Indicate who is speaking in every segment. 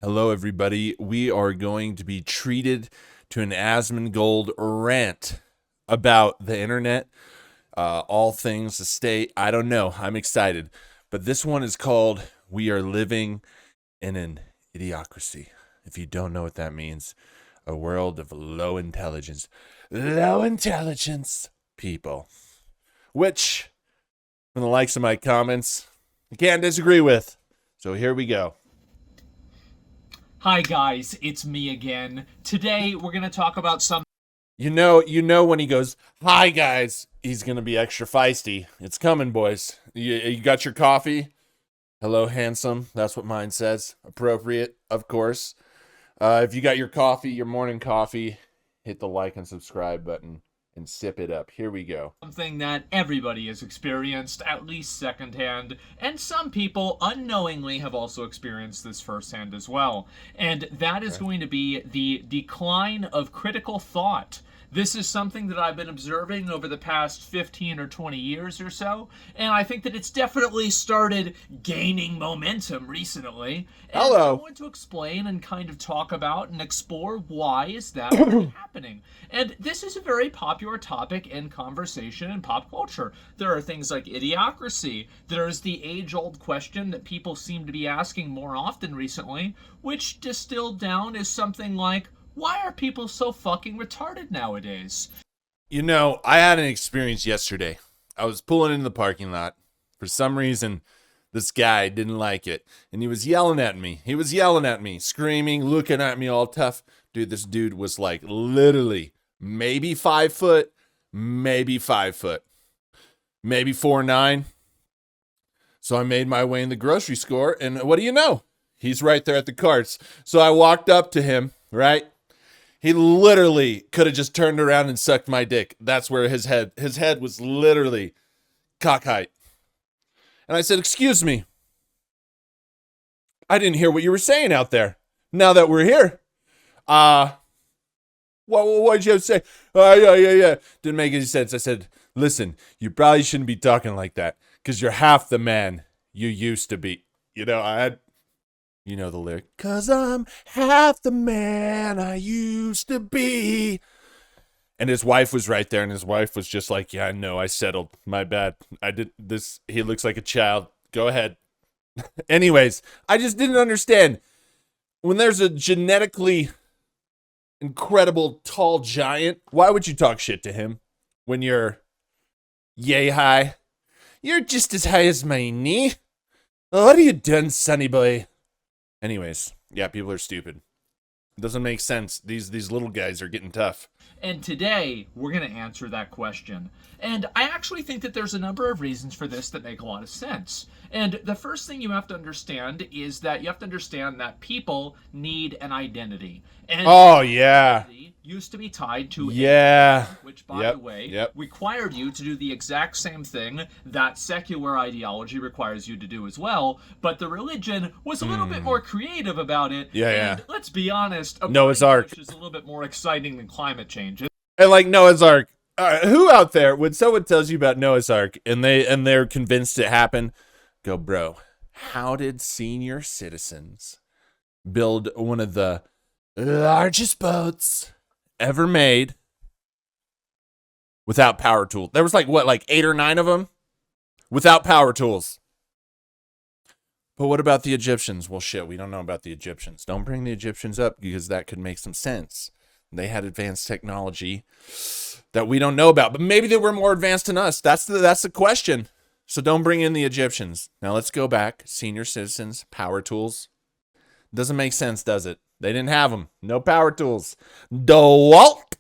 Speaker 1: Hello, everybody. We are going to be treated to an Asmongold rant about the internet, all things the state. I don't know. I'm excited. But this one is called We Are Living in an Idiocracy. If you don't know what that means, a world of low intelligence people, which, from the likes of my comments, I can't disagree with. So here we go.
Speaker 2: Hi guys, it's me again. Today we're going to talk about some
Speaker 1: You know when he goes, "Hi guys," he's gonna be extra feisty. It's coming, boys. You got your coffee? Hello, handsome. That's what mine says. Appropriate, of course. If you got your coffee, your morning coffee, hit the like and subscribe button and sip it up. Here we go.
Speaker 2: something that everybody has experienced at least secondhand, and some people unknowingly have also experienced this firsthand as well. And that is going to be the decline of critical thought. This is something that I've been observing over the past 15 or 20 years or so, and I think that it's definitely started gaining momentum recently. And I
Speaker 1: Hello.
Speaker 2: want to explain and kind of talk about and explore why is that really happening. And this is a very popular topic in conversation in pop culture. There are things like idiocracy. There's the age-old question that people seem to be asking more often recently, which distilled down is something like, why are people so fucking retarded nowadays?
Speaker 1: You know, I had an experience yesterday. I was pulling into the parking lot. For some reason, this guy didn't like it. And he was yelling at me. He was yelling at me, screaming, looking at me all tough. Dude, this dude was like literally maybe 5 foot, maybe 5 foot, maybe 4'9". So I made my way in the grocery store. And what do you know? He's right there at the carts. So I walked up to him, right? He literally could have just turned around and sucked my dick. That's where his head was literally cock height. And I said, "Excuse me. I didn't hear what you were saying out there. Now that we're here. What'd you have to say?" Yeah. Didn't make any sense. I said, "Listen, you probably shouldn't be talking like that because you're half the man you used to be." You know the lyric. "'Cause I'm half the man I used to be." And his wife was right there, and his wife was just like, "Yeah, no, I settled. My bad. I did this. He looks like a child. Go ahead." Anyways, I just didn't understand. When there's a genetically incredible tall giant, why would you talk shit to him when you're yay high? You're just as high as my knee. What have you done, sonny boy? Anyways, yeah, people are stupid. It doesn't make sense. These little guys are getting tough.
Speaker 2: And today, we're going to answer that question. And I actually think that there's a number of reasons for this that make a lot of sense. And the first thing you have to understand is that you have to understand that people need an identity. And
Speaker 1: Oh yeah.
Speaker 2: identity used to be tied to
Speaker 1: Yeah.
Speaker 2: which, by
Speaker 1: Yep.
Speaker 2: the way,
Speaker 1: Yep.
Speaker 2: required you to do the exact same thing that secular ideology requires you to do as well. But the religion was a little bit more creative about it.
Speaker 1: Yeah,
Speaker 2: and
Speaker 1: yeah.
Speaker 2: let's be honest,
Speaker 1: Noah's
Speaker 2: avoiding
Speaker 1: Ark.
Speaker 2: which is a little bit more exciting than climate change.
Speaker 1: And like Noah's Ark. Who out there, when someone tells you about Noah's Ark and they're convinced it happened, go, bro, how did senior citizens build one of the largest boats ever made without power tools? There was like 8 or 9 of them without power tools. But what about the Egyptians? Well, shit, we don't know about the Egyptians. Don't bring the Egyptians up because that could make some sense. They had advanced technology that we don't know about, but maybe they were more advanced than us. That's the question. So don't bring in the Egyptians. Now let's go back. Senior citizens, power tools. Doesn't make sense, does it? They didn't have them. No power tools. DeWalt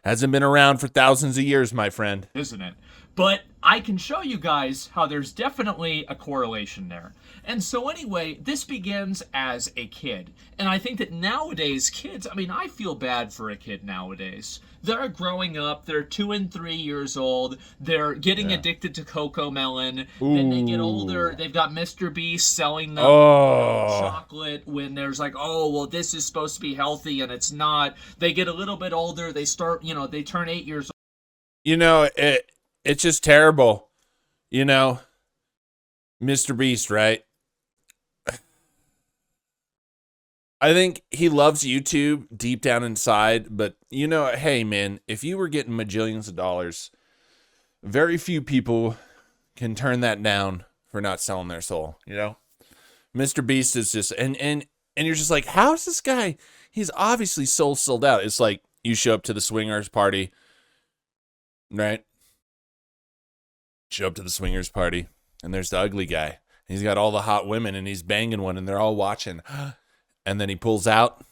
Speaker 1: hasn't been around for thousands of years, my friend.
Speaker 2: Isn't it? But I can show you guys how there's definitely a correlation there. And so anyway, this begins as a kid. And I think that nowadays kids, I mean, I feel bad for a kid nowadays. They're growing up, they're 2 and 3 years old, they're getting addicted to Cocoa Melon. Then they get older, they've got Mr. Beast selling them chocolate when there's like, oh, well, this is supposed to be healthy and it's not. They get a little bit older, they start, they turn 8 years old.
Speaker 1: You know, it's just terrible. You know, Mr. Beast, right? I think he loves YouTube deep down inside, but hey man, if you were getting majillions of dollars, very few people can turn that down for not selling their soul. Mr. Beast is just and you're just like, how is this guy? He's obviously sold out. It's like you show up to the swingers party, right? Show up to the swingers party, and there's the ugly guy. He's got all the hot women, and he's banging one, and they're all watching. And then he pulls out.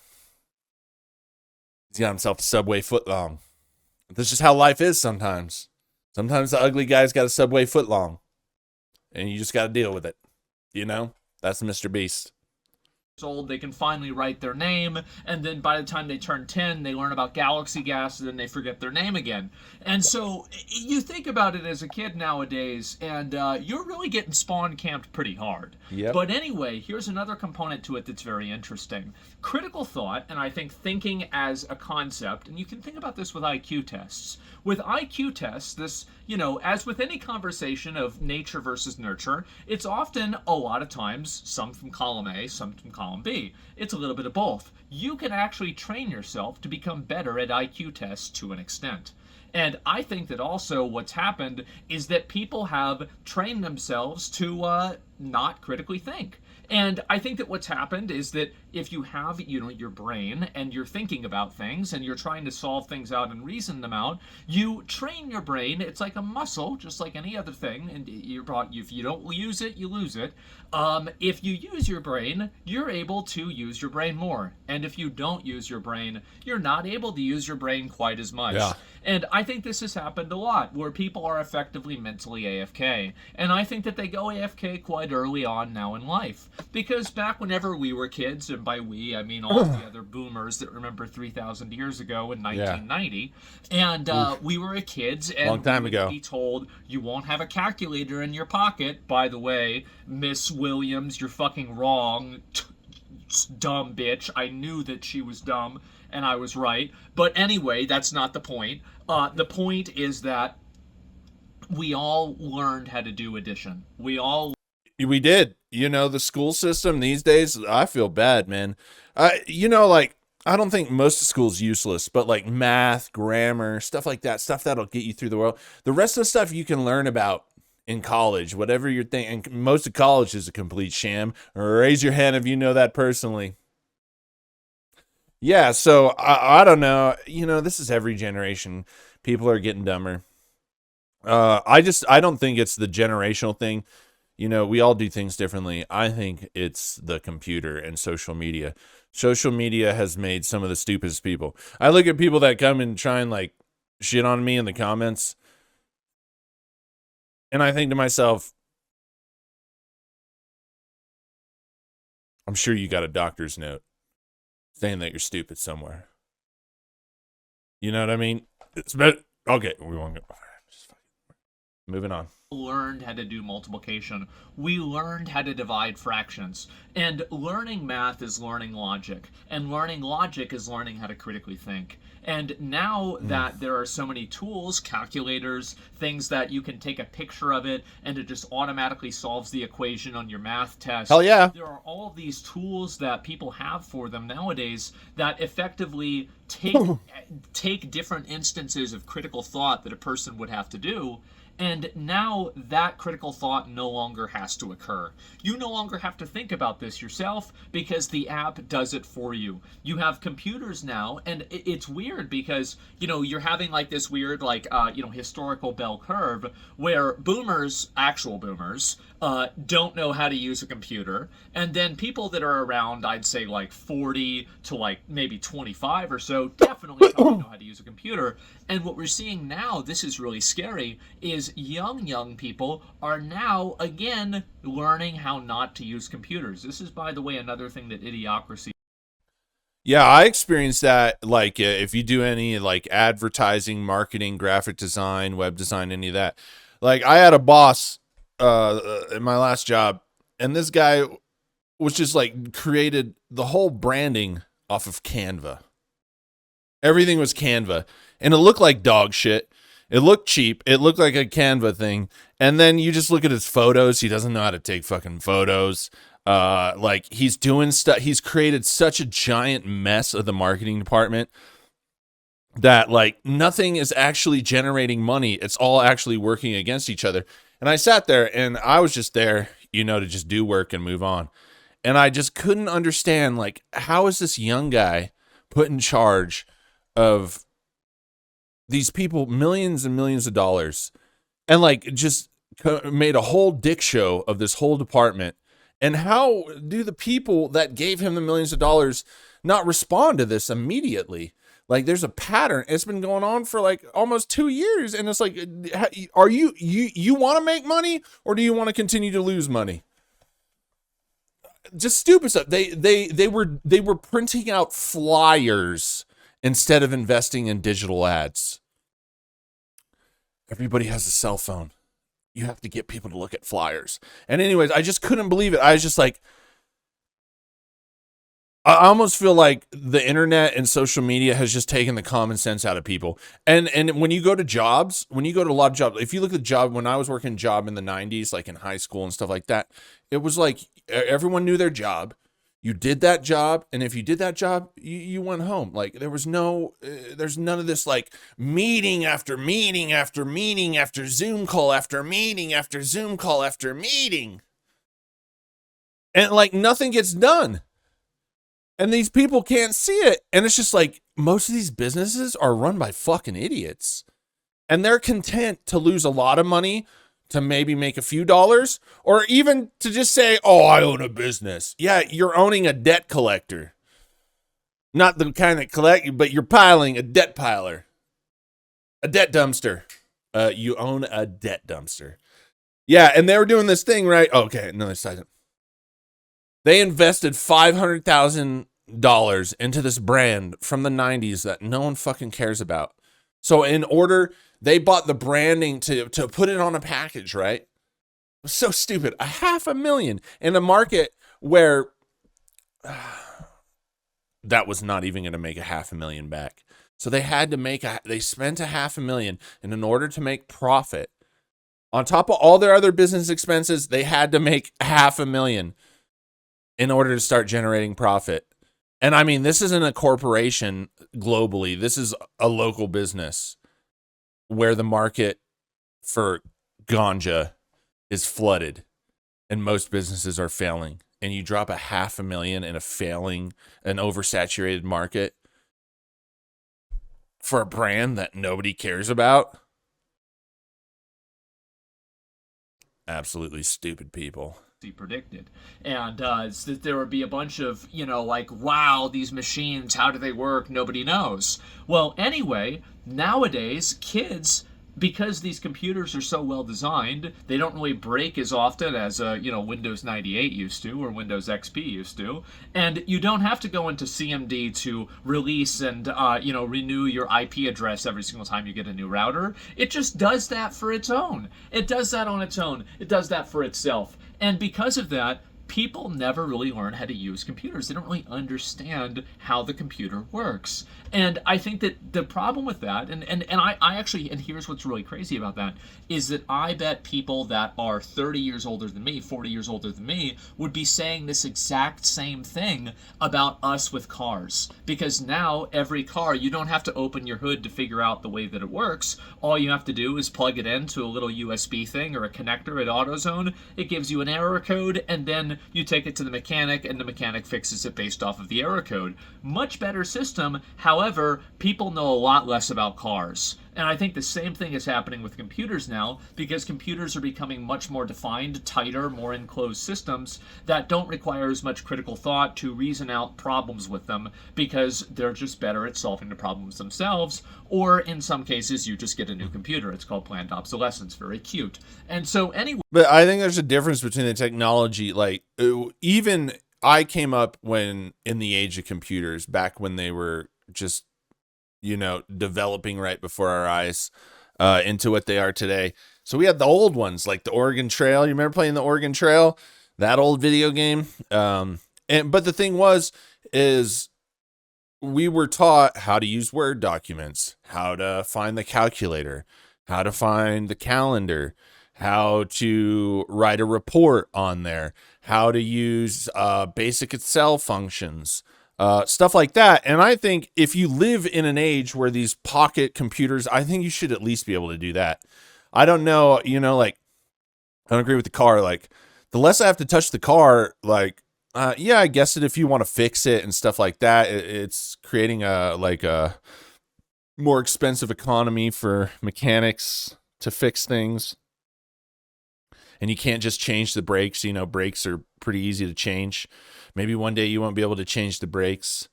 Speaker 1: He's got himself a Subway footlong. That's just how life is sometimes. Sometimes the ugly guy's got a Subway footlong. And you just got to deal with it. That's Mr. Beast.
Speaker 2: Old, they can finally write their name, and then by the time they turn 10, they learn about galaxy gas, and then they forget their name again. And so you think about it as a kid nowadays, and you're really getting spawn camped pretty hard.
Speaker 1: Yep.
Speaker 2: But anyway, here's another component to it that's very interesting. Critical thought, and I think thinking as a concept, and you can think about this with IQ tests. With IQ tests, this, as with any conversation of nature versus nurture, it's often, a lot of times, some from column A, some from column B. It's a little bit of both. You can actually train yourself to become better at IQ tests to an extent. And I think that also what's happened is that people have trained themselves to not critically think. And I think that what's happened is that if you have, your brain and you're thinking about things and you're trying to solve things out and reason them out, you train your brain. It's like a muscle, just like any other thing. And if you don't use it, you lose it. If you use your brain, you're able to use your brain more. And if you don't use your brain, you're not able to use your brain quite as much.
Speaker 1: Yeah.
Speaker 2: And I think this has happened a lot, where people are effectively mentally AFK. And I think that they go AFK quite early on now in life. Because back whenever we were kids, and by we, I mean all of the other boomers that remember 3,000 years ago in 1990, and we were kids, and
Speaker 1: long time
Speaker 2: we
Speaker 1: ago.
Speaker 2: would be told, you won't have a calculator in your pocket. By the way, Miss Williams, you're fucking wrong. Dumb bitch. I knew that she was dumb, and I was right. But anyway, that's not the point. The point is that we all learned how to do addition. We
Speaker 1: did. The school system these days, I feel bad, man. I don't think most of school's useless, but like math, grammar, stuff like that, stuff that'll get you through the world. The rest of the stuff you can learn about in college, whatever you're thinking. Most of college is a complete sham. Raise your hand if you know that personally. Yeah, so I don't know. This is every generation. People are getting dumber. I don't think it's the generational thing. We all do things differently. I think it's the computer and social media. Social media has made some of the stupidest people. I look at people that come and try and like shit on me in the comments, and I think to myself, I'm sure you got a doctor's note saying that you're stupid somewhere. You know what I mean? Okay, we won't go. Moving on.
Speaker 2: Learned how to do multiplication. We learned how to divide fractions. And learning math is learning logic. And learning logic is learning how to critically think. And now that there are so many tools, calculators, things that you can take a picture of it and it just automatically solves the equation on your math test.
Speaker 1: Hell yeah.
Speaker 2: There are all these tools that people have for them nowadays that effectively take different instances of critical thought that a person would have to do. And now that critical thought no longer has to occur. You no longer have to think about this yourself because the app does it for you. You have computers now, and it's weird because, you're having like this weird, historical bell curve where actual boomers, don't know how to use a computer. And then people that are around, I'd say like 40 to like maybe 25 or so, definitely don't know how to use a computer. And what we're seeing now, this is really scary, is young people are now, again, learning how not to use computers. This is, by the way, another thing that Idiocracy...
Speaker 1: Yeah, I experienced that, like, if you do any, like, advertising, marketing, graphic design, web design, any of that. Like, I had a boss in my last job, and this guy was just, like, created the whole branding off of Canva. Everything was Canva, and it looked like dog shit. It looked cheap. It looked like a Canva thing. And then you just look at his photos. He doesn't know how to take fucking photos. Like he's doing stuff. He's created such a giant mess of the marketing department that like nothing is actually generating money. It's all actually working against each other. And I sat there and I was just there, to just do work and move on. And I just couldn't understand, like, how is this young guy put in charge of these people, millions and millions of dollars, and like just made a whole dick show of this whole department? And how do the people that gave him the millions of dollars not respond to this immediately? Like, there's a pattern. It's been going on for like almost 2 years. And it's like, are you want to make money, or do you want to continue to lose money? Just stupid stuff. They were printing out flyers instead of investing in digital ads. Everybody has a cell phone. You have to get people to look at flyers. And anyways, I just couldn't believe it. I was just like, I almost feel like the internet and social media has just taken the common sense out of people. And when you go to jobs, when you go to a lot of jobs, if you look at the job, when I was working a job in the 90s, like in high school and stuff like that, it was like everyone knew their job. You did that job, and if you did that job, you went home. Like there's none of this like meeting after meeting after meeting after Zoom call after meeting after Zoom call after meeting. And like nothing gets done. And these people can't see it. And it's just like, most of these businesses are run by fucking idiots. And they're content to lose a lot of money to maybe make a few dollars, or even to just say, oh, I own a business. Yeah, you're owning a debt collector. Not the kind that collect, but you're piling a debt piler. A debt dumpster. You own a debt dumpster. Yeah, and they were doing this thing, right? Okay, another second. They invested $500,000 into this brand from the 90s that no one fucking cares about. So they bought the branding to put it on a package, right? So stupid. $500,000 in a market where that was not even going to make $500,000 back. So they had to they spent $500,000, and in order to make profit, on top of all their other business expenses, they had to make $500,000 in order to start generating profit. And I mean, this isn't a corporation globally. This is a local business where the market for ganja is flooded and most businesses are failing. And you drop $500,000 in an oversaturated market for a brand that nobody cares about. Absolutely stupid people.
Speaker 2: Predicted. And there would be a bunch of, like, wow, these machines, how do they work? Nobody knows. Well, anyway, nowadays, kids, because these computers are so well designed, they don't really break as often as Windows 98 used to, or Windows XP used to, and you don't have to go into CMD to release and renew your IP address every single time you get a new router. It just does that for its own. It does that on its own. It does that for itself. And because of that, people never really learn how to use computers. They don't really understand how the computer works. And I think that the problem with that, and I actually, and here's what's really crazy about that, is that I bet people that are 30 years older than me, 40 years older than me, would be saying this exact same thing about us with cars. Because now, every car, you don't have to open your hood to figure out the way that it works. All you have to do is plug it into a little USB thing or a connector at AutoZone. It gives you an error code, and then you take it to the mechanic, and the mechanic fixes it based off of the error code. Much better system. However, people know a lot less about cars. And I think the same thing is happening with computers now, because computers are becoming much more defined, tighter, more enclosed systems that don't require as much critical thought to reason out problems with them, because they're just better at solving the problems themselves. Or in some cases, you just get a new computer. It's called planned obsolescence. Very cute. And so anyway.
Speaker 1: But I think there's a difference between the technology. Like, even I came up in the age of computers, back when they were just, developing right before our eyes, into what they are today. So we had the old ones, like the Oregon Trail. You remember playing the Oregon Trail? That old video game? But the thing is we were taught how to use Word documents, how to find the calculator, how to find the calendar, how to write a report on there, how to use basic Excel functions, stuff like that. And I think if you live in an age where these pocket computers, I think you should at least be able to do that. I don't know, like, I don't agree with the car. Like, the less I have to touch the car, like, yeah, I guess if you want to fix it and stuff like that, it's creating a more expensive economy for mechanics to fix things. And you can't just change the brakes. Brakes are pretty easy to change. Maybe one day you won't be able to change the brakes.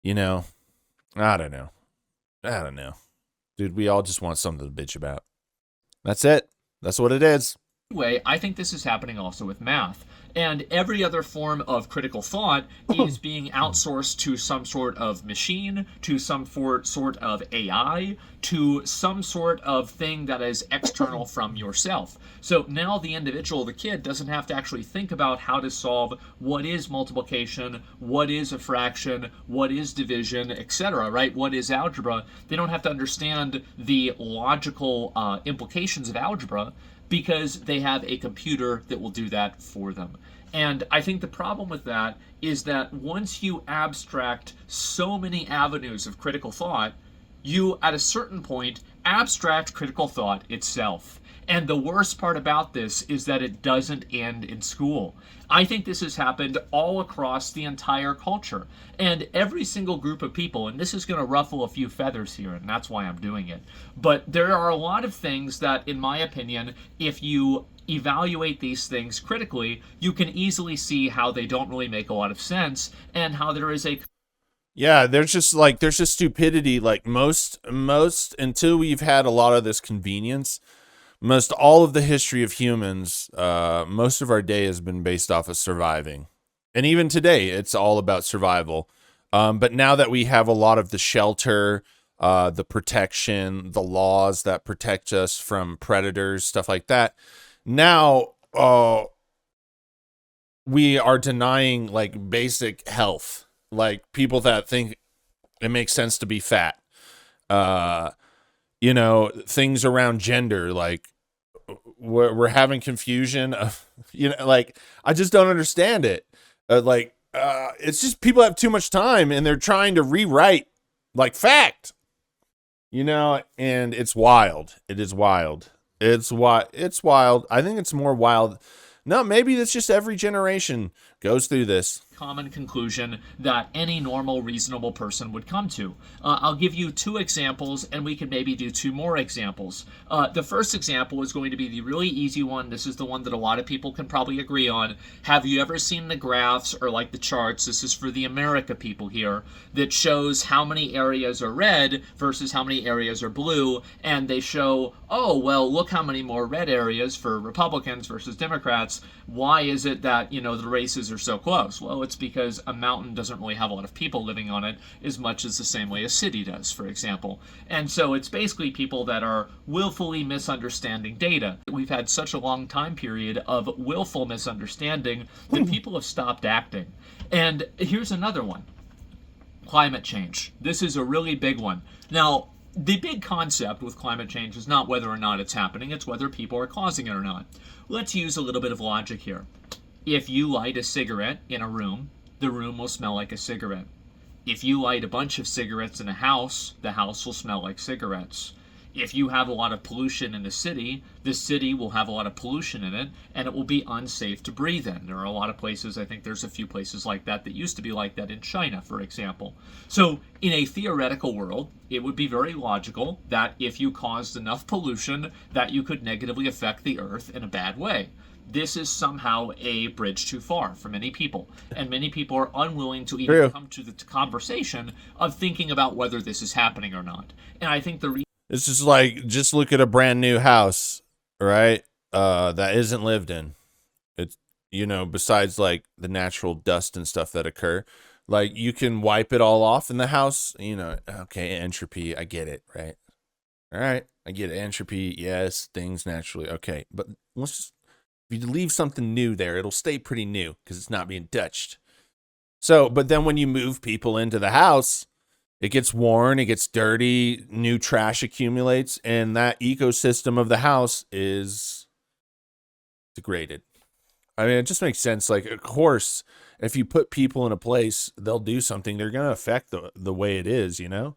Speaker 1: I don't know. Dude, we all just want something to bitch about. That's it. That's what it is.
Speaker 2: Anyway, I think this is happening also with math. And every other form of critical thought is being outsourced to some sort of machine, to some sort of AI, to some sort of thing that is external from yourself. So now the individual, the kid, doesn't have to actually think about how to solve what is multiplication, what is a fraction, what is division, etc., right? What is algebra? They don't have to understand the logical implications of algebra, because they have a computer that will do that for them. And I think the problem with that is that once you abstract so many avenues of critical thought, you, at a certain point, abstract critical thought itself. And the worst part about this is that it doesn't end in school. I think this has happened all across the entire culture. And every single group of people, and this is going to ruffle a few feathers here, and that's why I'm doing it. But there are a lot of things that, in my opinion, if you evaluate these things critically, you can easily see how they don't really make a lot of sense, and how there is a...
Speaker 1: Yeah, there's just stupidity. Like most until we've had a lot of this convenience, most all of the history of humans, most of our day has been based off of surviving. And even today, it's all about survival. But now that we have a lot of the shelter, the protection, the laws that protect us from predators, stuff like that, now we are denying like basic health. Like people that think it makes sense to be fat. Things around gender, like we're having confusion of, like, I just don't understand it. It's just people have too much time and they're trying to rewrite like fact, and it's wild. It is wild. It's wild. I think it's more wild. No, maybe it's just every generation goes through this.
Speaker 2: Common conclusion that any normal, reasonable person would come to. I'll give you 2 examples, and we can maybe do 2 more examples. The first example is going to be the really easy one. This is the one that a lot of people can probably agree on. Have you ever seen the graphs or like the charts? This is for the America people here, that shows how many areas are red versus how many areas are blue, and they show, oh, well, look how many more red areas for Republicans versus Democrats. Why is it that, the races are so close? Well, it's because a mountain doesn't really have a lot of people living on it as much as the same way a city does, for example. And so it's basically people that are willfully misunderstanding data. We've had such a long time period of willful misunderstanding that people have stopped acting. And here's another one. Climate change. This is a really big one. Now, the big concept with climate change is not whether or not it's happening, it's whether people are causing it or not. Let's use a little bit of logic here. If you light a cigarette in a room, the room will smell like a cigarette. If you light a bunch of cigarettes in a house, the house will smell like cigarettes. If you have a lot of pollution in the city will have a lot of pollution in it, and it will be unsafe to breathe in. There are a lot of places, I think there's a few places like that used to be like that in China, for example. So in a theoretical world, it would be very logical that if you caused enough pollution, that you could negatively affect the earth in a bad way. This is somehow a bridge too far for many people, and many people are unwilling to even come to the conversation of thinking about whether this is happening or not. And I think
Speaker 1: it's just like, just look at a brand new house, right? That isn't lived in. It's, besides like the natural dust and stuff that occur, like you can wipe it all off in the house, okay, entropy, I get it, right? All right, I get it. Entropy, yes, things naturally, okay. But if you leave something new there, it'll stay pretty new because it's not being touched. So, but then when you move people into the house, it gets worn, it gets dirty, new trash accumulates, and that ecosystem of the house is degraded. I mean, it just makes sense. Like, of course, if you put people in a place, they'll do something. They're going to affect the way it is, you know?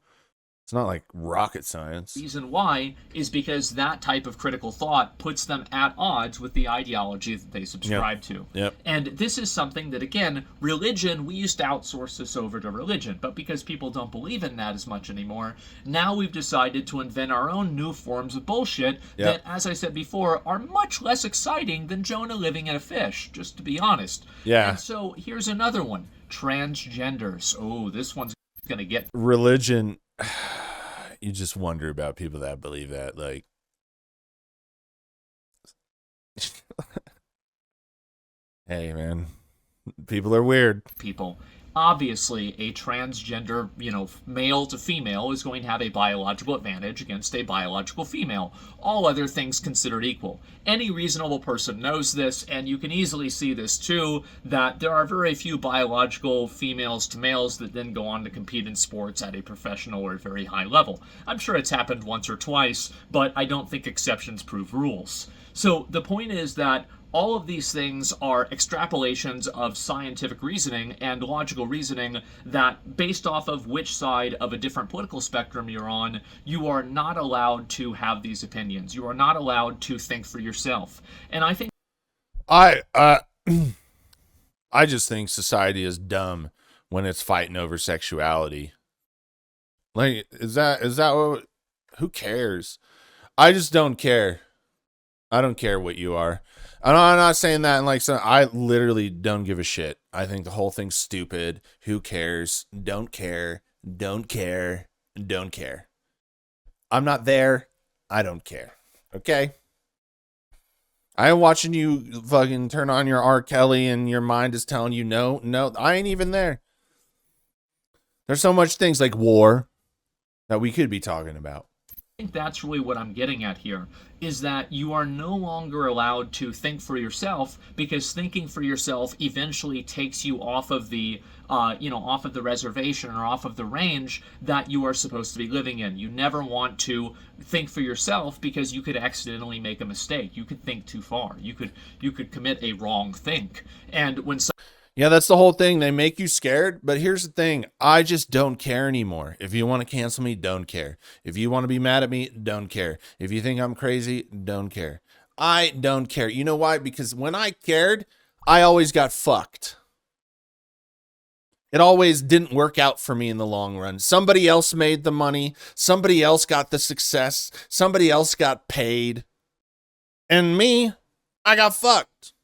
Speaker 1: It's not like rocket science.
Speaker 2: Reason why is because that type of critical thought puts them at odds with the ideology that they subscribe to.
Speaker 1: Yep.
Speaker 2: And this is something that, again, religion, we used to outsource this over to religion, but because people don't believe in that as much anymore, now we've decided to invent our own new forms of bullshit that, as I said before, are much less exciting than Jonah living in a fish, just to be honest.
Speaker 1: Yeah.
Speaker 2: And so here's another one. Transgenders. Oh, this one's going to get...
Speaker 1: Religion... You just wonder about people that believe that, like, hey man, people are weird.
Speaker 2: People. Obviously, a transgender, male to female is going to have a biological advantage against a biological female. All other things considered equal. Any reasonable person knows this, and you can easily see this too, that there are very few biological females to males that then go on to compete in sports at a professional or very high level. I'm sure it's happened once or twice, but I don't think exceptions prove rules. So the point is that all of these things are extrapolations of scientific reasoning and logical reasoning that, based off of which side of a different political spectrum you're on, you are not allowed to have these opinions. You are not allowed to think for yourself. And I think
Speaker 1: I just think society is dumb when it's fighting over sexuality. Like, is that what? Who cares? I just don't care. I don't care what you are. I'm not saying that in like some. I literally don't give a shit. I think the whole thing's stupid. Who cares? Don't care. Don't care. Don't care. I'm not there. I don't care. Okay? I am watching you fucking turn on your R. Kelly and your mind is telling you no, I ain't even there. There's so much things like war that we could be talking about.
Speaker 2: I think that's really what I'm getting at here, is that you are no longer allowed to think for yourself, because thinking for yourself eventually takes you off of the off of the reservation or off of the range that you are supposed to be living in. You never want to think for yourself because you could accidentally make a mistake. You could think too far. You could commit a wrong think. And when
Speaker 1: yeah, that's the whole thing. They make you scared. But here's the thing. I just don't care anymore. If you want to cancel me, don't care. If you want to be mad at me, don't care. If you think I'm crazy, don't care. I don't care. You know why? Because when I cared, I always got fucked. It always didn't work out for me in the long run. Somebody else made the money. Somebody else got the success. Somebody else got paid. And me, I got fucked.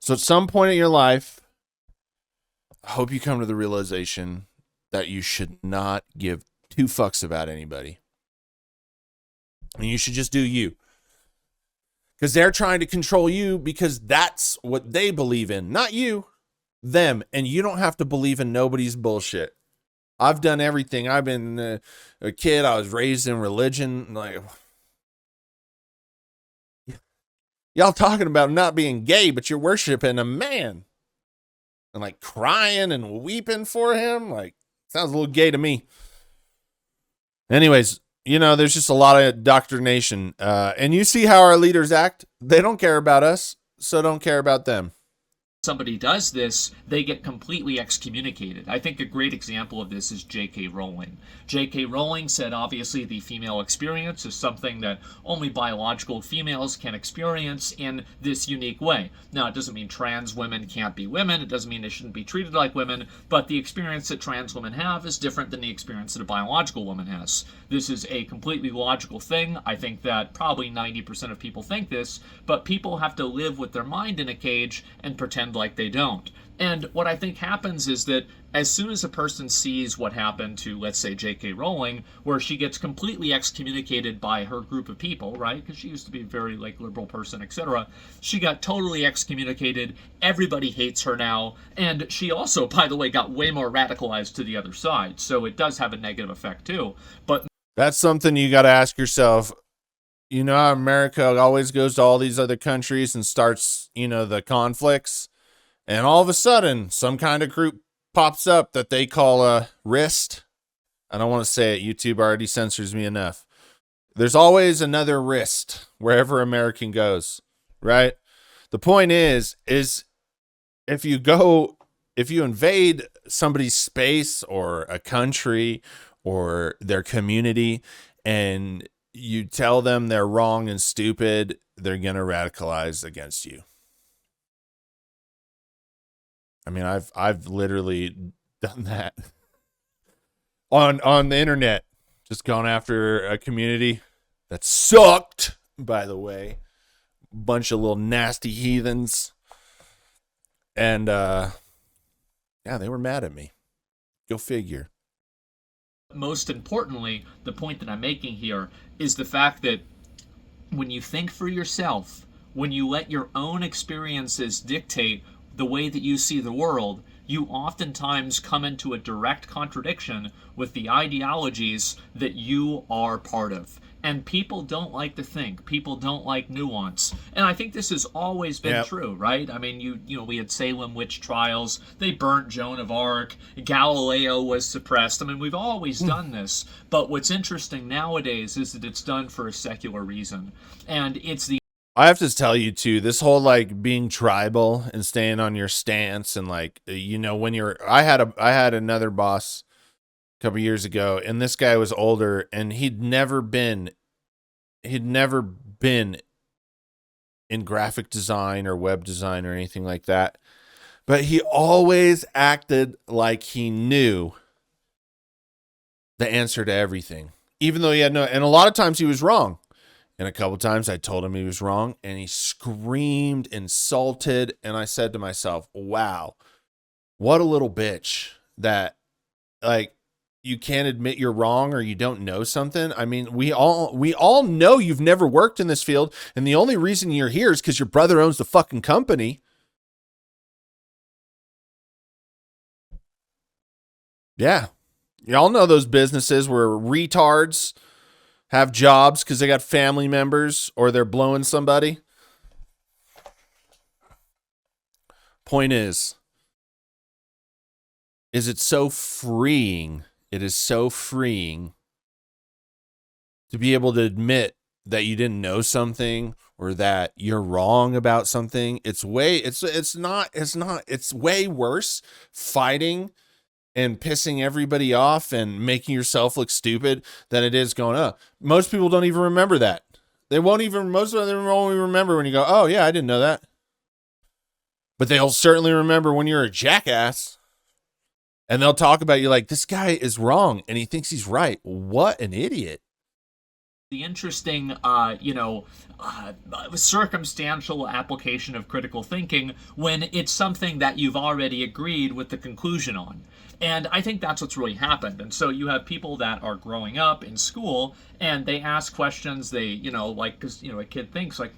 Speaker 1: So at some point in your life, I hope you come to the realization that you should not give two fucks about anybody. And you should just do you. Because they're trying to control you because that's what they believe in. Not you, them. And you don't have to believe in nobody's bullshit. I've done everything. I've been a kid. I was raised in religion. Like, y'all talking about not being gay, but you're worshiping a man and like crying and weeping for him. Like, sounds a little gay to me. Anyways, there's just a lot of indoctrination. And you see how our leaders act. They don't care about us, so don't care about them.
Speaker 2: Somebody does this, they get completely excommunicated. I think a great example of this is J.K. Rowling. J.K. Rowling said, obviously, the female experience is something that only biological females can experience in this unique way. Now, it doesn't mean trans women can't be women. It doesn't mean they shouldn't be treated like women. But the experience that trans women have is different than the experience that a biological woman has. This is a completely logical thing. I think that probably 90% of people think this, but people have to live with their mind in a cage and pretend like they don't. And what I think happens is that as soon as a person sees what happened to, let's say, J.K. Rowling, where she gets completely excommunicated by her group of people, right? Because she used to be a very liberal person, etc. She got totally excommunicated. Everybody hates her now. And she also, by the way, got way more radicalized to the other side. So it does have a negative effect too. But
Speaker 1: that's something you got to ask yourself. You know how America always goes to all these other countries and starts, the conflicts. And all of a sudden, some kind of group pops up that they call a wrist. I don't want to say it. YouTube already censors me enough. There's always another wrist wherever American goes, right? The point is if you invade somebody's space or a country or their community and you tell them they're wrong and stupid, they're going to radicalize against you. I mean, I've literally done that on the internet. Just gone after a community that sucked, by the way. Bunch of little nasty heathens. And yeah, they were mad at me. Go figure.
Speaker 2: Most importantly, the point that I'm making here is the fact that when you think for yourself, when you let your own experiences dictate the way that you see the world, you oftentimes come into a direct contradiction with the ideologies that you are part of. And people don't like to think. People don't like nuance. And I think this has always been true, right? I mean, you know, we had Salem witch trials. They burnt Joan of Arc. Galileo was suppressed. I mean, we've always done this. But what's interesting nowadays is that it's done for a secular reason. And it's the
Speaker 1: I have to tell you too, this whole like being tribal and staying on your stance and like, you know, when I had another boss a couple years ago, and this guy was older and he'd never been in graphic design or web design or anything like that. But he always acted like he knew the answer to everything, even though he had no, and a lot of times he was wrong. And a couple times I told him he was wrong and he screamed, insulted. And I said to myself, wow, what a little bitch that like you can't admit you're wrong or you don't know something. I mean, we all know you've never worked in this field. And the only reason you're here is because your brother owns the fucking company. Yeah. Y'all know those businesses where retards have jobs because they got family members or they're blowing somebody. Point is it so freeing? It is so freeing to be able to admit that you didn't know something or that you're wrong about something. It's way worse fighting and pissing everybody off and making yourself look stupid than it is going, oh, most people don't even remember that. Most of them won't even remember when you go, oh yeah, I didn't know that. But they'll certainly remember when you're a jackass and they'll talk about you like, this guy is wrong and he thinks he's right. What an idiot.
Speaker 2: The interesting, circumstantial application of critical thinking when it's something that you've already agreed with the conclusion on. And I think that's what's really happened. And so you have people that are growing up in school and they ask questions, because, a kid thinks like,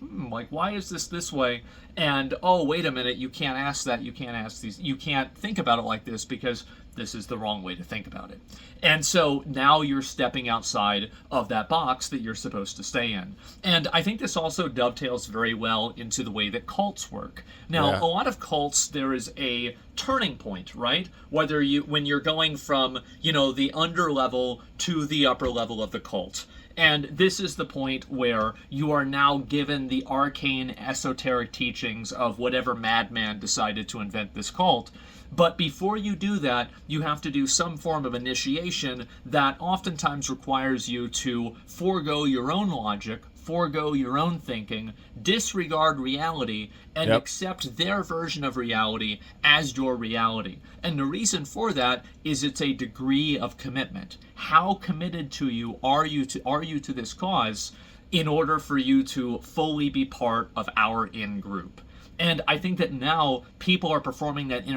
Speaker 2: why is this way? And, oh, wait a minute, you can't ask that. You can't ask these. You can't think about it like this because this is the wrong way to think about it. And so now you're stepping outside of that box that you're supposed to stay in. And I think this also dovetails very well into the way that cults work. Now, a lot of cults, there is a turning point, right? When you're going from, the under level to the upper level of the cult. And this is the point where you are now given the arcane esoteric teachings of whatever madman decided to invent this cult. But before you do that, you have to do some form of initiation that oftentimes requires you to forego your own logic, forego your own thinking, disregard reality, and accept their version of reality as your reality. And the reason for that is it's a degree of commitment. How committed to you are you to this cause in order for you to fully be part of our in-group? And I think that now people are performing that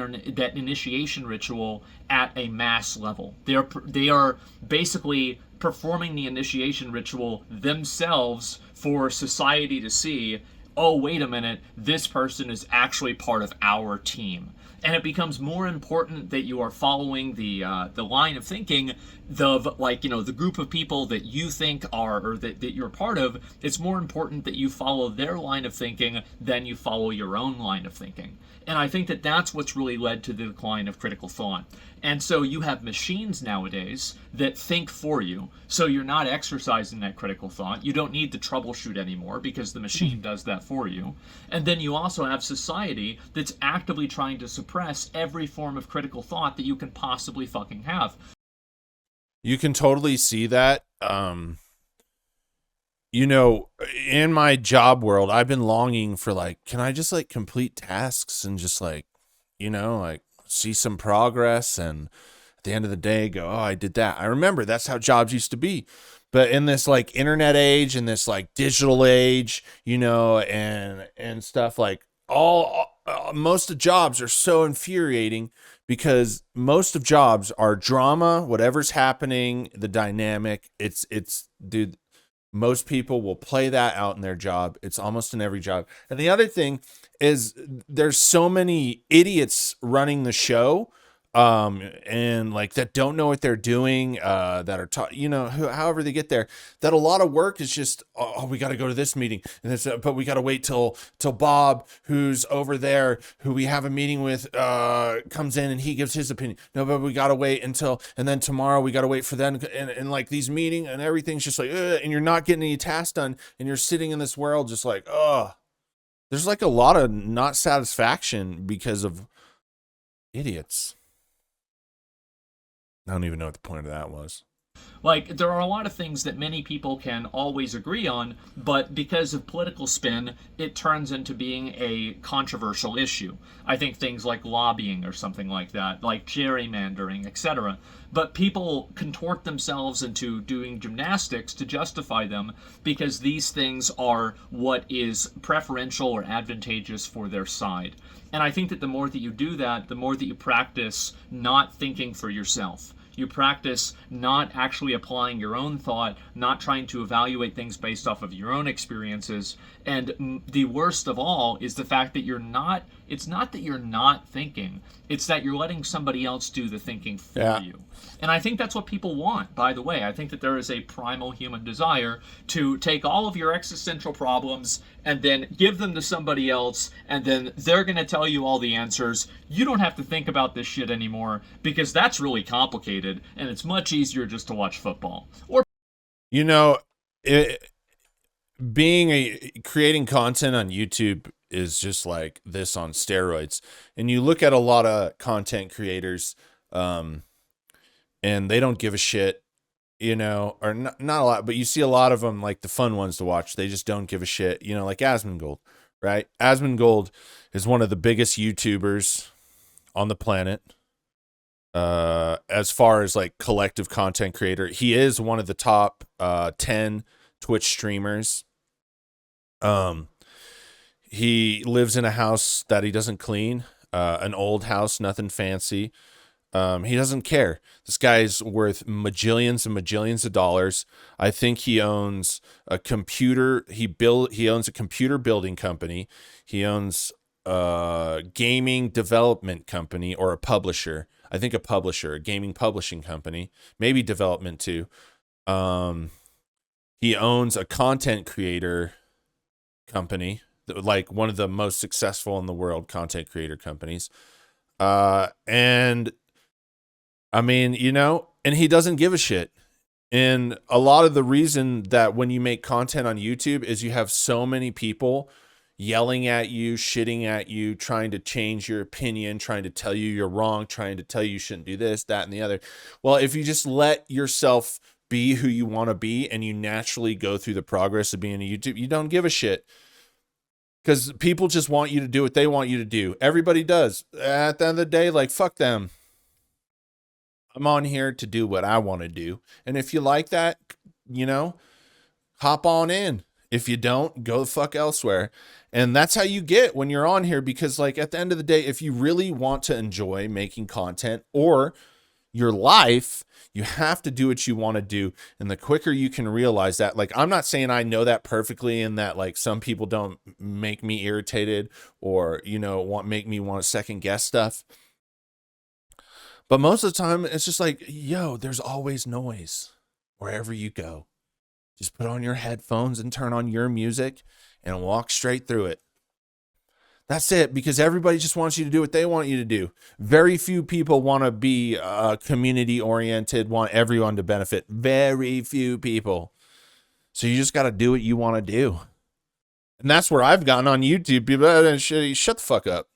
Speaker 2: initiation ritual at a mass level. They are basically performing the initiation ritual themselves for society to see, oh, wait a minute, this person is actually part of our team. And it becomes more important that you are following the line of thinking the group of people that you think are, or that you're part of. It's more important that you follow their line of thinking than you follow your own line of thinking. And I think that that's what's really led to the decline of critical thought. And so you have machines nowadays that think for you. So you're not exercising that critical thought. You don't need to troubleshoot anymore because the machine does that for you. And then you also have society that's actively trying to suppress every form of critical thought that you can possibly fucking have.
Speaker 1: You can totally see that. You know, in my job world, I've been longing for like, can I just like complete tasks and just like, you know, like see some progress, and at the end of the day go, oh, I did that. I remember that's how jobs used to be. But in this like internet age and this like digital age, you know, and stuff like most of jobs are so infuriating because most of jobs are drama, whatever's happening, the dynamic. It's dude, most people will play that out in their job. It's almost in every job. And the other thing is there's so many idiots running the show, and like that don't know what they're doing, that are taught, you know, however they get there, that a lot of work is just, oh, we got to go to this meeting, and this, but we got to wait till Bob, who's over there, who we have a meeting with, comes in and he gives his opinion. No, but we got to wait until, and then tomorrow we got to wait for them, and like these meeting and everything's just like, and you're not getting any tasks done, and you're sitting in this world just like, there's like a lot of not satisfaction because of idiots. I don't even know what the point of that was.
Speaker 2: Like, there are a lot of things that many people can always agree on, but because of political spin, it turns into being a controversial issue. I think things like lobbying or something like that, like gerrymandering, etc. But people contort themselves into doing gymnastics to justify them because these things are what is preferential or advantageous for their side. And I think that the more that you do that, the more that you practice not thinking for yourself. You practice not actually applying your own thought, not trying to evaluate things based off of your own experiences. And the worst of all is the fact that it's not that you're not thinking, it's that you're letting somebody else do the thinking for you. And I think that's what people want, by the way. I think that there is a primal human desire to take all of your existential problems and then give them to somebody else, and then they're going to tell you all the answers. You don't have to think about this shit anymore because that's really complicated, and it's much easier just to watch football. Or,
Speaker 1: you know, creating content on YouTube is just like this on steroids. And you look at a lot of content creators, and they don't give a shit, you know, or not a lot, but you see a lot of them, like the fun ones to watch. They just don't give a shit, you know, like Asmongold, right? Asmongold is one of the biggest YouTubers on the planet. As far as like collective content creator, he is one of the top 10 Twitch streamers. He lives in a house that he doesn't clean, an old house, nothing fancy. He doesn't care. This guy's worth majillions and majillions of dollars. I think he owns a computer. He owns a computer building company. He owns a gaming development company, or a publisher. I think a gaming publishing company, maybe development too. He owns a content creator company, like one of the most successful in the world content creator companies. And I mean, you know, and he doesn't give a shit. And a lot of the reason that when you make content on YouTube is you have so many people yelling at you, shitting at you, trying to change your opinion, trying to tell you you're wrong, trying to tell you shouldn't do this, that, and the other. Well, if you just let yourself be who you want to be and you naturally go through the progress of being a YouTube, you don't give a shit. Because people just want you to do what they want you to do. Everybody does. At the end of the day, like, fuck them. I'm on here to do what I want to do. And if you like that, you know, hop on in. If you don't, go the fuck elsewhere. And that's how you get when you're on here, because like at the end of the day, if you really want to enjoy making content or your life, you have to do what you want to do. And the quicker you can realize that, like, I'm not saying I know that perfectly, and that like some people don't make me irritated or, you know, make me want to second guess stuff. But most of the time it's just like, yo, there's always noise wherever you go. Just put on your headphones and turn on your music and walk straight through it. That's it, because everybody just wants you to do what they want you to do. Very few people want to be community oriented, want everyone to benefit. Very few people. So you just got to do what you want to do. And that's where I've gotten on YouTube. People, shut the fuck up.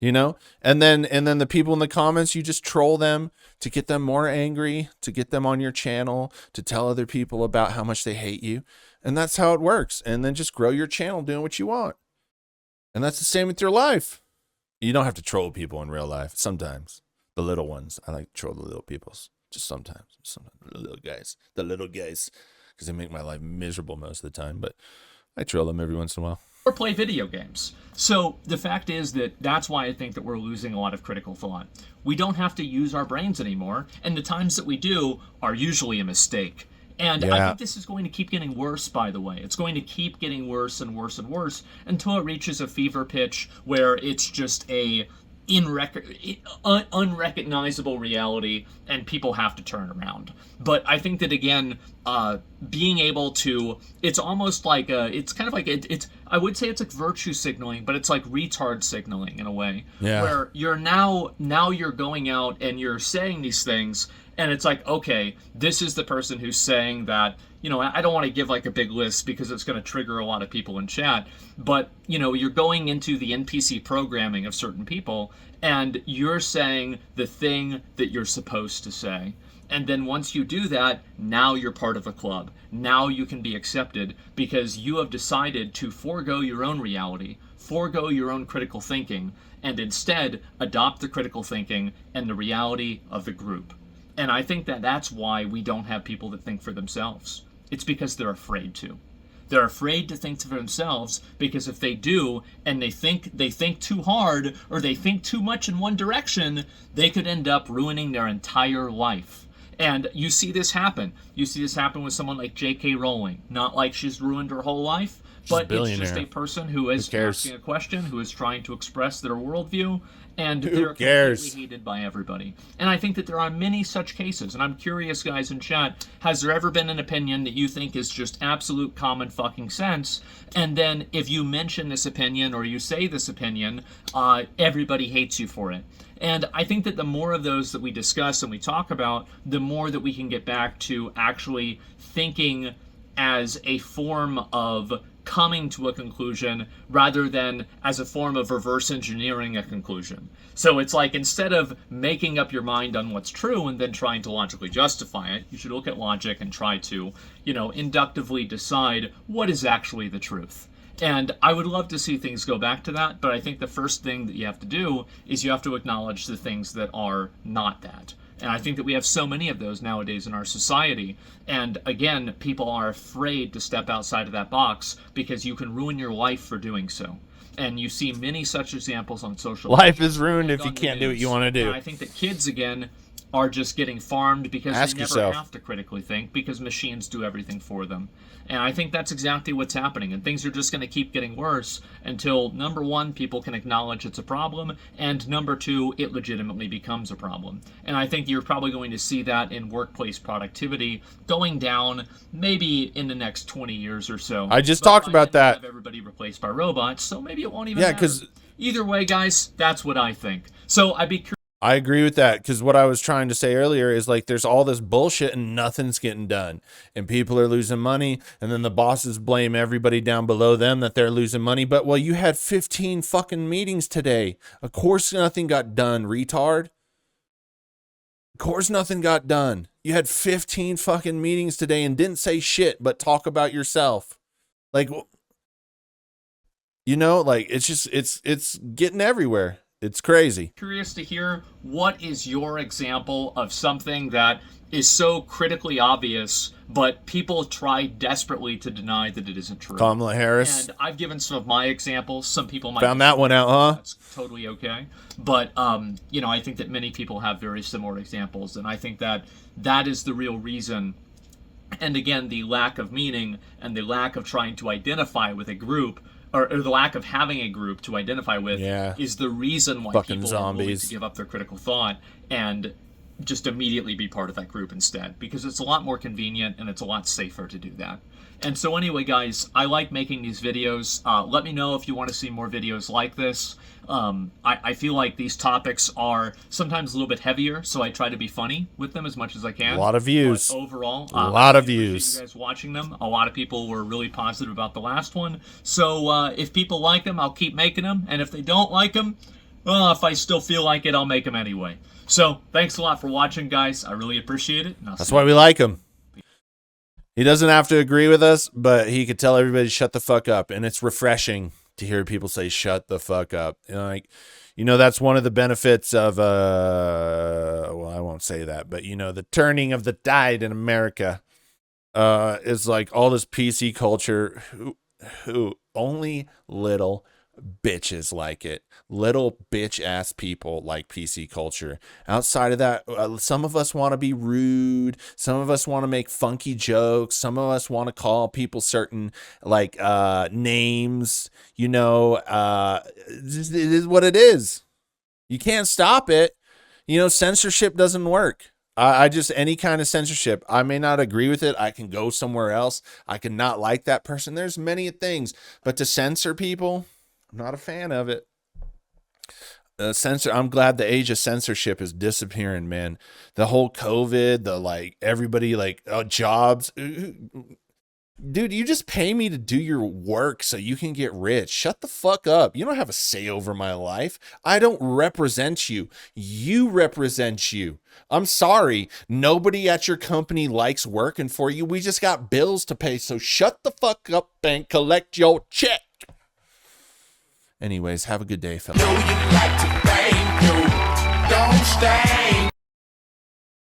Speaker 1: You know, and then the people in the comments, you just troll them to get them more angry, to get them on your channel, to tell other people about how much they hate you. And that's how it works. And then just grow your channel doing what you want. And that's the same with your life. You don't have to troll people in real life. Sometimes the little ones, I like to troll the little peoples. Just sometimes the little guys, because they make my life miserable most of the time. But I troll them every once in a while.
Speaker 2: Or play video games. So the fact is that that's why I think that we're losing a lot of critical thought. We don't have to use our brains anymore, and the times that we do are usually a mistake. And I think this is going to keep getting worse, by the way. It's going to keep getting worse and worse and worse until it reaches a fever pitch where it's just a unrecognizable reality and people have to turn around. But I think that, again, being able to, it's almost like it's kind of like it's I would say it's like virtue signaling, but it's like retard signaling in a way, where you're now you're going out and you're saying these things, and it's like, okay, this is the person who's saying that. You know, I don't want to give like a big list because it's going to trigger a lot of people in chat, but, you know, you're going into the NPC programming of certain people and you're saying the thing that you're supposed to say. And then once you do that, now you're part of a club. Now you can be accepted because you have decided to forego your own reality, forego your own critical thinking, and instead adopt the critical thinking and the reality of the group. And I think that that's why we don't have people that think for themselves. It's because they're afraid to. They're afraid to think for themselves because if they do and they think too hard or they think too much in one direction, they could end up ruining their entire life. And you see this happen. You see this happen with someone like J.K. Rowling. Not like she's ruined her whole life, but it's just a person who is asking a question, who is trying to express their worldview, and they're completely hated by everybody. And I think that there are many such cases, and I'm curious, guys in chat, has there ever been an opinion that you think is just absolute common fucking sense, and then if you mention this opinion or you say this opinion, everybody hates you for it? And I think that the more of those that we discuss and we talk about, the more that we can get back to actually thinking as a form of coming to a conclusion rather than as a form of reverse engineering a conclusion. So it's like, instead of making up your mind on what's true and then trying to logically justify it, you should look at logic and try to, you know, inductively decide what is actually the truth. And I would love to see things go back to that, but I think the first thing that you have to do is you have to acknowledge the things that are not that. And I think that we have so many of those nowadays in our society. And again, people are afraid to step outside of that box because you can ruin your life for doing so. And you see many such examples on social media.
Speaker 1: Life is ruined if you can't do what you want to do.
Speaker 2: And I think that kids, again, are just getting farmed because they never have to critically think because machines do everything for them. And I think that's exactly what's happening. And things are just going to keep getting worse until, number one, people can acknowledge it's a problem, and number two, it legitimately becomes a problem. And I think you're probably going to see that in workplace productivity going down maybe in the next 20 years or so.
Speaker 1: I just talked about that.
Speaker 2: Have everybody replaced by robots, so maybe it won't even matter. Because either way, guys, that's what I think. So I'd be curious.
Speaker 1: I agree with that, because what I was trying to say earlier is, like, there's all this bullshit and nothing's getting done, and people are losing money, and then the bosses blame everybody down below them that they're losing money. But, well, you had 15 fucking meetings today. Of course nothing got done, retard. Of course nothing got done. You had 15 fucking meetings today and didn't say shit but talk about yourself. Like, you know, like, it's just, it's getting everywhere. It's crazy.
Speaker 2: Curious to hear, what is your example of something that is so critically obvious, but people try desperately to deny that it isn't true?
Speaker 1: Kamala Harris.
Speaker 2: And I've given some of my examples. Some people might
Speaker 1: found that one out, huh?
Speaker 2: That's totally okay. But, you know, I think that many people have very similar examples, and I think that that is the real reason. And again, the lack of meaning and the lack of trying to identify with a group, or the lack of having a group to identify with, is the reason why
Speaker 1: fucking
Speaker 2: people
Speaker 1: zombies
Speaker 2: are willing to give up their critical thought and just immediately be part of that group instead, because it's a lot more convenient and it's a lot safer to do that. And so anyway, guys, I like making these videos. Let me know if you want to see more videos like this. I feel like these topics are sometimes a little bit heavier, so I try to be funny with them as much as I can.
Speaker 1: A lot of views.
Speaker 2: But overall,
Speaker 1: a lot of
Speaker 2: I appreciate
Speaker 1: views.
Speaker 2: You guys watching them. A lot of people were really positive about the last one. So if people like them, I'll keep making them. And if they don't like them, if I still feel like it, I'll make them anyway. So thanks a lot for watching, guys. I really appreciate it.
Speaker 1: That's why we like him. He doesn't have to agree with us, but he could tell everybody to shut the fuck up. And it's refreshing to hear people say, shut the fuck up. That's one of the benefits of, well, I won't say that, but, the turning of the tide in America is like all this PC culture who only little bitches like it. Little bitch ass people like PC culture. Outside of that, some of us want to be rude. Some of us want to make funky jokes. Some of us want to call people certain names. It is what it is. You can't stop it. Censorship doesn't work. I just, any kind of censorship, I may not agree with it. I can go somewhere else. I can not like that person. There's many things, but to censor people, I'm not a fan of it. I'm glad the age of censorship is disappearing, man. The whole COVID, everybody jobs. Dude, you just pay me to do your work so you can get rich. Shut the fuck up. You don't have a say over my life. I don't represent you. You represent you. I'm sorry. Nobody at your company likes working for you. We just got bills to pay, so shut the fuck up and collect your check. Anyways, have a good day, fellas.
Speaker 3: Don't stay.